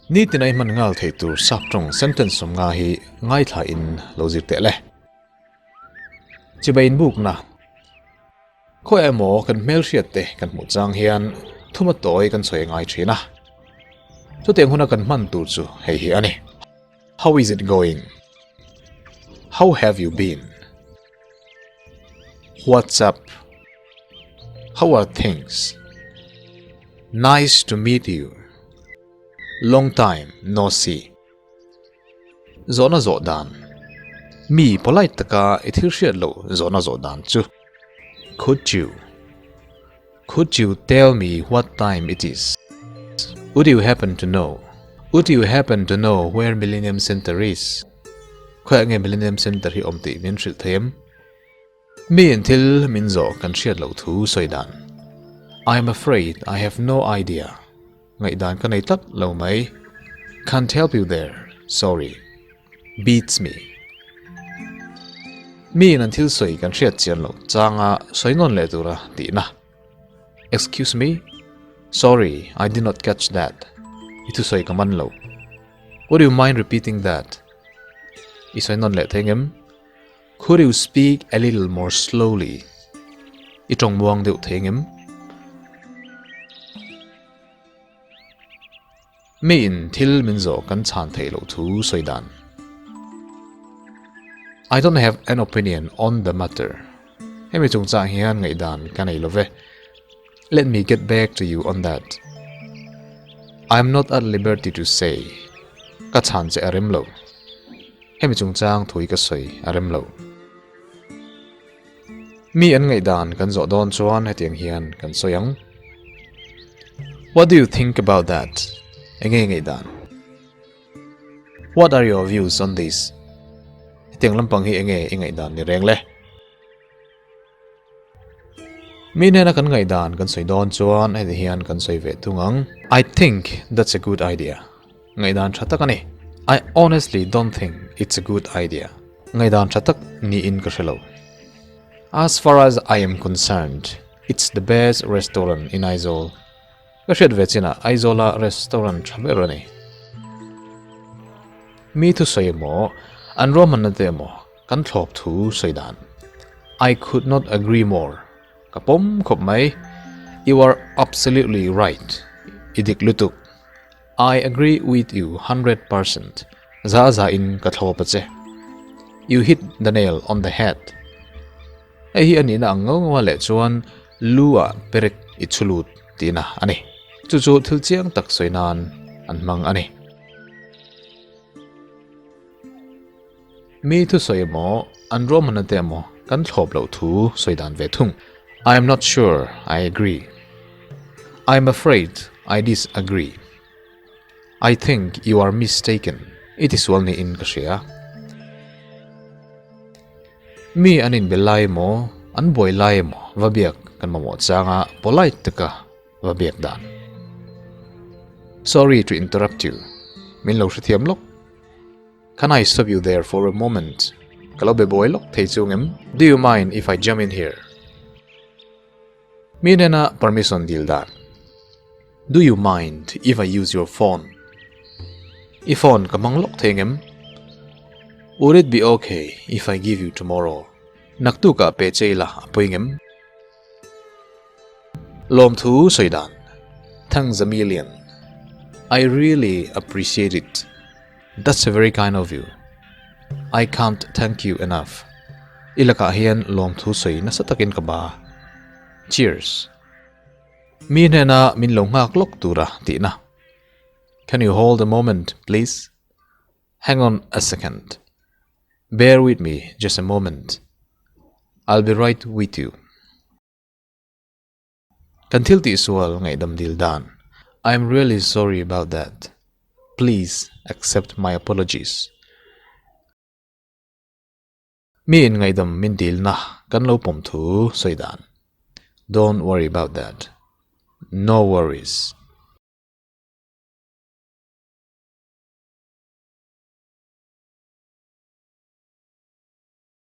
Nitin ay man ngal thei tur sak trong sentence som nga hi ngai thla in logic te le chibain book na khoi emo kan mel hriat te kan mu chang hian thuma toy kan choi ngai thina chu teng huna kan man tur chu hei hi ani. How is it going? How have you been? What's up? How are things? Nice to meet you. Long time no see. Zona zo dan. Mi polite taka ithir hriat lo zona zo dan chu. Could you tell me what time it is? Would you happen to know? Would you happen to know where Millennium Center is? Khoe nge Millennium Center hi om ti min hrit thiam. Mi in thil min zo kan hriat lo thu soi dan. I'm afraid I have no idea. Ngai dan ka nei tak lo mai. Can't help you there. Sorry. Beats me. Mi in thil soi kan hriat chian lo changa soi non le tura ti na. Excuse me? Sorry, I did not catch that. Itu soi ka man lo. Would you mind repeating that? Isoi non le thengem. Could you speak a little more slowly? Itong muang deu thengem. Mi in thil min zo kan chan thei lo thu soi dan. I don't have an opinion on the matter. Hemi chung cha hian ngai dan kan ei lo ve. Let me get back to you on that. I'm not at liberty to say. Ka chan che arem lo. Hemi chung chang thui ka soi arem lo. Mi an ngai dan kan zo don chuan hetiang hian kan soyang. What do you think about that? Ngai dan. What are your views on this? Hetiang lampang hi ngai dan ni reng le. Mi nena kan ngai dan kan soi don chuan heti hian kan soi ve tungang. I think that's a good idea. Ngai dan thatak ani. I honestly don't think it's a good idea. Ngai dan thatak ni in ka hrelo. As far as I am concerned, it's the best restaurant in Aizawl. Ka hriat ve china Aizawl restaurant thaber ani. Mi thu soi mo an roman na te mo kan thlop thu soi dan. I could not agree more. Kapom khop mai. You are absolutely right. Idik lutuk. I agree with you 100%. Za in ka thlopa che. You hit the nail on the head. Hi ani na ngau wale chuan lua perek ichulut tina ani. Chu thil chiang tak soinan an mang ani. Mi thu soi mo an roman te mo kan thlop lo thu soidan ve thung. I am not sure I agree. I am afraid I disagree. I think you are mistaken. It is walni in kashia. Mi anin belai mo, an boy lai mo, vabiak kan mamo changa polite taka vabiak dan. Sorry to interrupt you. Min lo thiam lok. Can I stop you there for a moment? Kalau be boy lok thei chungem. Do you mind if I jump in here? Mi nena permission dil dan. Do you mind if I use your phone? Phone kamang lok thengem. Would it be okay if I give you tomorrow? Naktu ka pe cheila apoingem. Lom thu soidan. Thanks a million. I really appreciate it. That's very kind of you. I can't thank you enough. Ilaka hian lom thu soi na satakin ka ba. Cheers. Mi nena min lo ngak lok tura ti na. Can you hold a moment, please? Hang on a second. Bear with me just a moment. I'll be right with you. Kan thil ti sual ngai dam dil dan. I'm really sorry about that. Please accept my apologies. Mi in ngai dam min dil na kan lo pom thu soi dan. Don't worry about that. No worries.